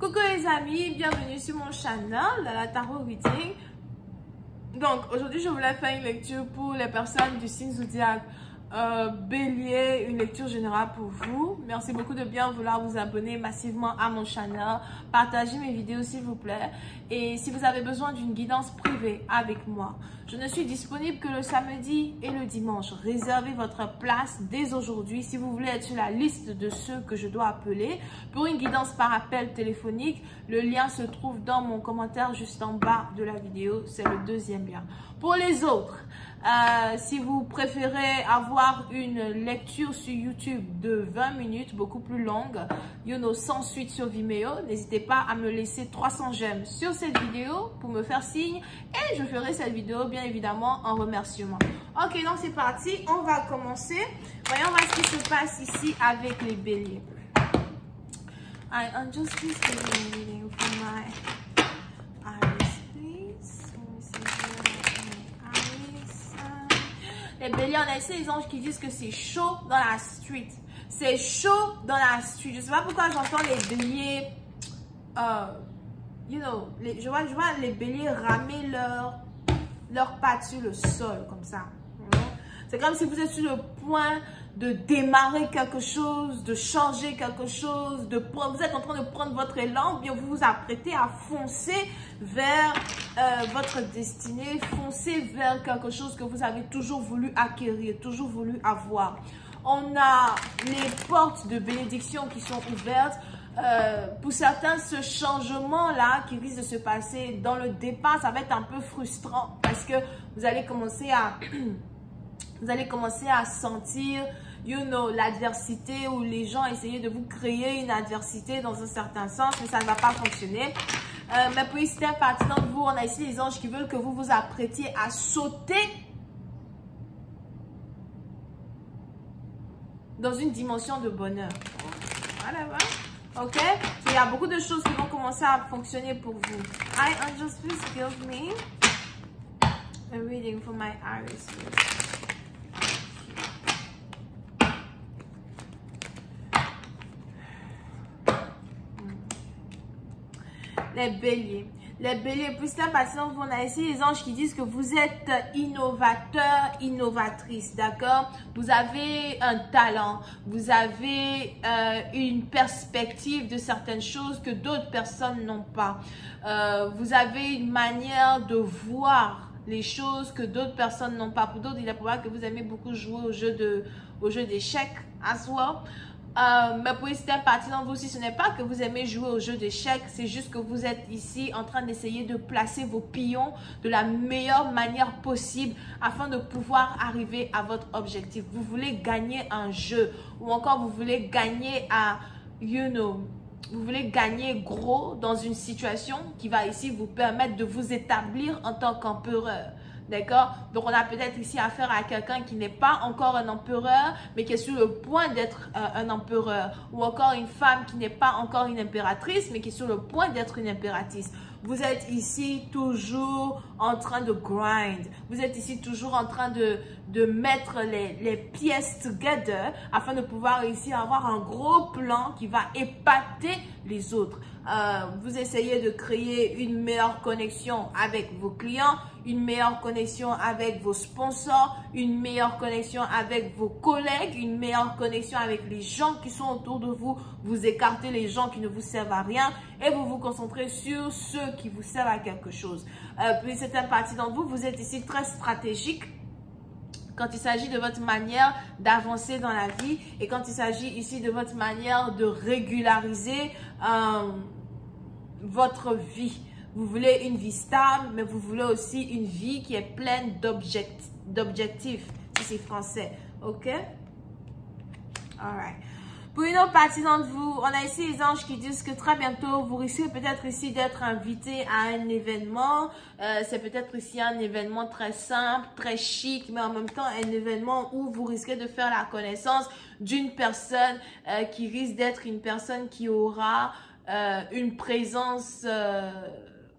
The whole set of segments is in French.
Coucou les amis, bienvenue sur mon channel, la Tarot Reading. Donc aujourd'hui je voulais faire une lecture pour les personnes du signe zodiaque Bélier, une lecture générale pour vous. Merci beaucoup de bien vouloir vous abonner massivement à mon channel, partagez mes vidéos s'il vous plaît. Et si vous avez besoin d'une guidance privée avec moi, je ne suis disponible que le samedi et le dimanche. Réservez votre place dès aujourd'hui si vous voulez être sur la liste de ceux que je dois appeler pour une guidance par appel téléphonique. Le lien se trouve dans mon commentaire juste en bas de la vidéo, c'est le deuxième lien. Pour les autres, si vous préférez avoir une lecture sur YouTube de 20 minutes, beaucoup plus longue, sans suite sur Vimeo, n'hésitez pas à me laisser 300 j'aime sur cette vidéo pour me faire signe et je ferai cette vidéo bien évidemment en remerciement. Ok, donc c'est parti, on va commencer. Voyons voir ce qui se passe ici avec les béliers. I'm just reading for my eyes, please. Les béliers, on a ici les anges qui disent que c'est chaud dans la street. C'est chaud dans la street. Je ne sais pas pourquoi j'entends les béliers, je vois les béliers ramer leur pattes sur le sol, comme ça. C'est comme si vous êtes sur le point de démarrer quelque chose, de changer quelque chose, vous êtes en train de prendre votre élan, bien vous vous apprêtez à foncer vers votre destinée, foncer vers quelque chose que vous avez toujours voulu acquérir, toujours voulu avoir. On a les portes de bénédiction qui sont ouvertes. Pour certains, ce changement-là qui risque de se passer dans le départ, ça va être un peu frustrant parce que vous allez commencer à sentir, l'adversité ou les gens essayer de vous créer une adversité dans un certain sens, mais ça ne va pas fonctionner. Mais pour certaines parties d'entre vous, on a ici les anges qui veulent que vous vous apprêtiez à sauter dans une dimension de bonheur. Voilà, voilà. Ok? Il y a beaucoup de choses qui vont commencer à fonctionner pour vous. Angels, please give me a reading for my iris. Les béliers. Les béliers, plus tard, parce qu'on a ici les anges qui disent que vous êtes innovateur, innovatrice, d'accord? Vous avez un talent, vous avez une perspective de certaines choses que d'autres personnes n'ont pas. Vous avez une manière de voir les choses que d'autres personnes n'ont pas. Pour d'autres, il est probable que vous aimez beaucoup jouer au jeu d'échecs, à soi. Mais pour certaines parties d'entre vous, si ce n'est pas que vous aimez jouer au jeu d'échecs, c'est juste que vous êtes ici en train d'essayer de placer vos pions de la meilleure manière possible afin de pouvoir arriver à votre objectif. Vous voulez gagner un jeu ou encore vous voulez gagner à, vous voulez gagner gros dans une situation qui va ici vous permettre de vous établir en tant qu'empereur. D'accord? Donc, on a peut-être ici affaire à quelqu'un qui n'est pas encore un empereur, mais qui est sur le point d'être un empereur. Ou encore une femme qui n'est pas encore une impératrice, mais qui est sur le point d'être une impératrice. Vous êtes ici toujours en train de grind. Vous êtes ici toujours en train de mettre les pièces together afin de pouvoir ici avoir un gros plan qui va épater les autres. Vous essayez de créer une meilleure connexion avec vos clients, une meilleure connexion avec vos sponsors, une meilleure connexion avec vos collègues, une meilleure connexion avec les gens qui sont autour de vous. Vous écartez les gens qui ne vous servent à rien et vous vous concentrez sur ceux qui vous servent à quelque chose. Puis certaines parties d'entre vous, vous êtes ici très stratégique quand il s'agit de votre manière d'avancer dans la vie et quand il s'agit ici de votre manière de régulariser votre vie. Vous voulez une vie stable, mais vous voulez aussi une vie qui est pleine d'objectifs, si c'est français. Ok? Alright. Pour une autre partie d'entre vous, on a ici les anges qui disent que très bientôt, vous risquez peut-être ici d'être invité à un événement. C'est peut-être ici un événement très simple, très chic, mais en même temps un événement où vous risquez de faire la connaissance d'une personne qui risque d'être une personne qui aura une présence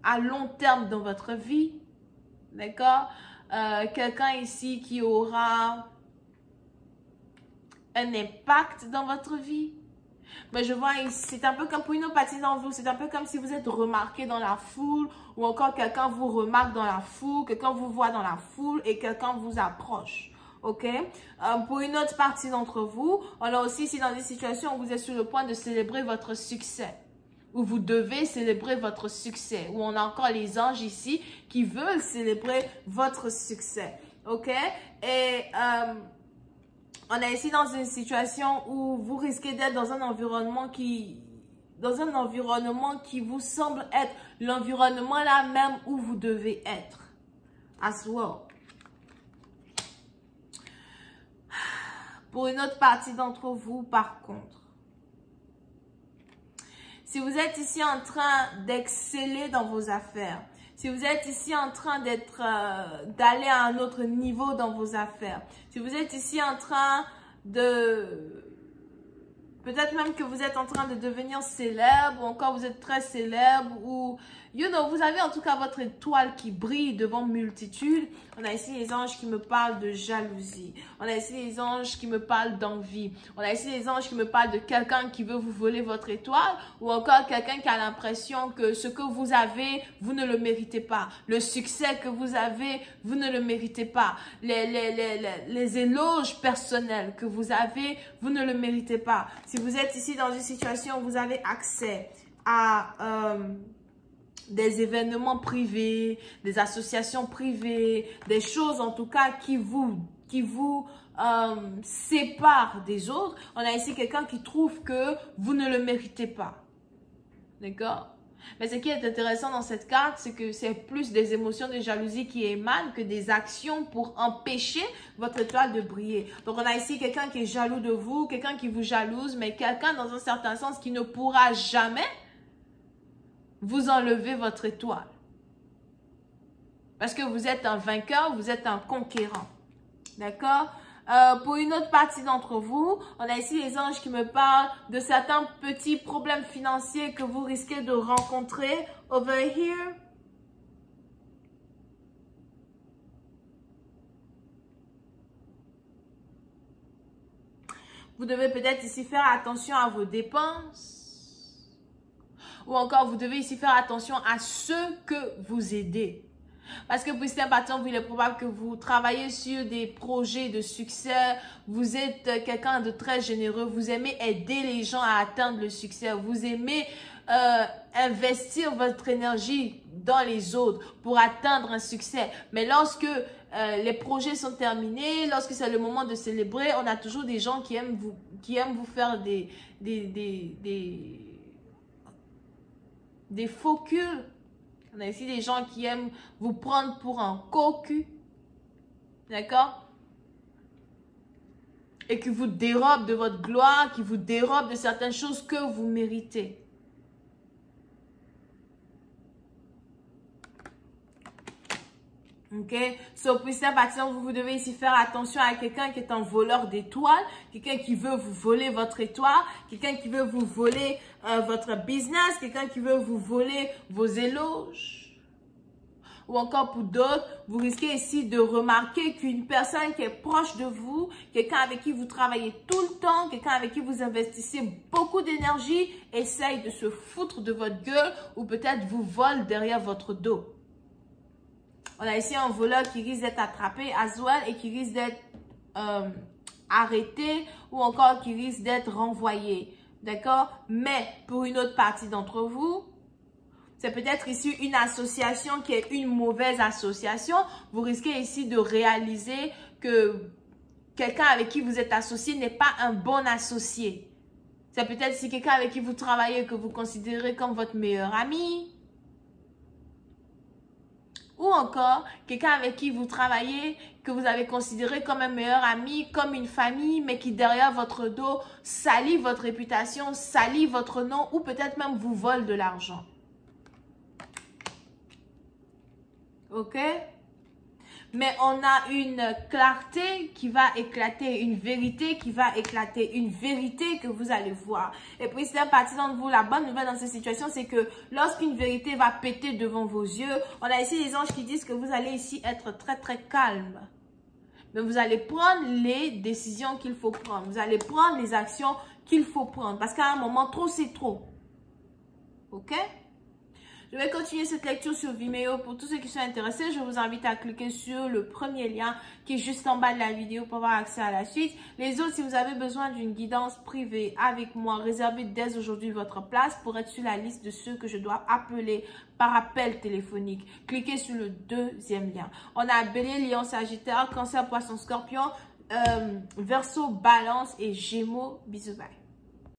à long terme dans votre vie. D'accord? Quelqu'un ici qui aura un impact dans votre vie. Mais je vois, c'est un peu comme pour une autre partie dans vous, c'est un peu comme si vous êtes remarqué dans la foule ou encore quelqu'un vous remarque dans la foule, quelqu'un vous voit dans la foule et quelqu'un vous approche. Ok? Pour une autre partie d'entre vous, on est aussi ici dans des situations où vous êtes sur le point de célébrer votre succès. Où vous devez célébrer votre succès. Où on a encore les anges ici qui veulent célébrer votre succès. Ok? Et on est ici dans une situation où vous risquez d'être dans un environnement qui vous semble être l'environnement là même où vous devez être. As well. Pour une autre partie d'entre vous, par contre, si vous êtes ici en train d'exceller dans vos affaires, si vous êtes ici en train d'aller à un autre niveau dans vos affaires, si vous êtes ici en train de... Peut-être même que vous êtes en train de devenir célèbre ou encore vous êtes très célèbre ou, vous avez en tout cas votre étoile qui brille devant multitude. On a ici les anges qui me parlent de jalousie. On a ici les anges qui me parlent d'envie. On a ici les anges qui me parlent de quelqu'un qui veut vous voler votre étoile ou encore quelqu'un qui a l'impression que ce que vous avez, vous ne le méritez pas. Le succès que vous avez, vous ne le méritez pas. Les éloges personnels que vous avez, vous ne le méritez pas. Si vous êtes ici dans une situation où vous avez accès à des événements privés, des associations privées, des choses en tout cas qui vous séparent des autres, on a ici quelqu'un qui trouve que vous ne le méritez pas. D'accord? Mais ce qui est intéressant dans cette carte, c'est que c'est plus des émotions de jalousie qui émanent que des actions pour empêcher votre étoile de briller. Donc, on a ici quelqu'un qui est jaloux de vous, quelqu'un qui vous jalouse, mais quelqu'un dans un certain sens qui ne pourra jamais vous enlever votre étoile. Parce que vous êtes un vainqueur, vous êtes un conquérant. D'accord? Pour une autre partie d'entre vous, on a ici les anges qui me parlent de certains petits problèmes financiers que vous risquez de rencontrer. Over here. Vous devez peut-être ici faire attention à vos dépenses. Ou encore, vous devez ici faire attention à ceux que vous aidez. Parce que pour certains parties, il est probable que vous travaillez sur des projets de succès. Vous êtes quelqu'un de très généreux. Vous aimez aider les gens à atteindre le succès. Vous aimez investir votre énergie dans les autres pour atteindre un succès. Mais lorsque les projets sont terminés, lorsque c'est le moment de célébrer, on a toujours des gens qui aiment vous faire des faux culs. On a ici des gens qui aiment vous prendre pour un cocu. D'accord? Et qui vous dérobent de votre gloire, qui vous dérobent de certaines choses que vous méritez. Ok? So, pour ça, par exemple, vous devez ici faire attention à quelqu'un qui est un voleur d'étoiles, quelqu'un qui veut vous voler votre étoile, quelqu'un qui veut vous voler votre business, quelqu'un qui veut vous voler vos éloges. Ou encore pour d'autres, vous risquez ici de remarquer qu'une personne qui est proche de vous, quelqu'un avec qui vous travaillez tout le temps, quelqu'un avec qui vous investissez beaucoup d'énergie, essaye de se foutre de votre gueule ou peut-être vous vole derrière votre dos. On a ici un voleur qui risque d'être attrapé as well et qui risque d'être arrêté ou encore qui risque d'être renvoyé. D'accord? Mais pour une autre partie d'entre vous, c'est peut-être ici une association qui est une mauvaise association. Vous risquez ici de réaliser que quelqu'un avec qui vous êtes associé n'est pas un bon associé. C'est peut-être ici quelqu'un avec qui vous travaillez que vous considérez comme votre meilleur ami. Ou encore, quelqu'un avec qui vous travaillez, que vous avez considéré comme un meilleur ami, comme une famille, mais qui derrière votre dos salit votre réputation, salit votre nom ou peut-être même vous vole de l'argent. Ok? Mais on a une clarté qui va éclater, une vérité qui va éclater, une vérité que vous allez voir. Et puis, c'est un parti d'entre vous, la bonne nouvelle dans cette situation, c'est que lorsqu'une vérité va péter devant vos yeux, on a ici les anges qui disent que vous allez ici être très, très calme. Mais vous allez prendre les décisions qu'il faut prendre. Vous allez prendre les actions qu'il faut prendre. Parce qu'à un moment, trop, c'est trop. Ok? Je vais continuer cette lecture sur Vimeo. Pour tous ceux qui sont intéressés, je vous invite à cliquer sur le premier lien qui est juste en bas de la vidéo pour avoir accès à la suite. Les autres, si vous avez besoin d'une guidance privée avec moi, réservez dès aujourd'hui votre place pour être sur la liste de ceux que je dois appeler par appel téléphonique. Cliquez sur le deuxième lien. On a Bélier, Lion, Sagittaire, Cancer, Poisson, Scorpion, Verseau, Balance et Gémeaux. Bisous, bye.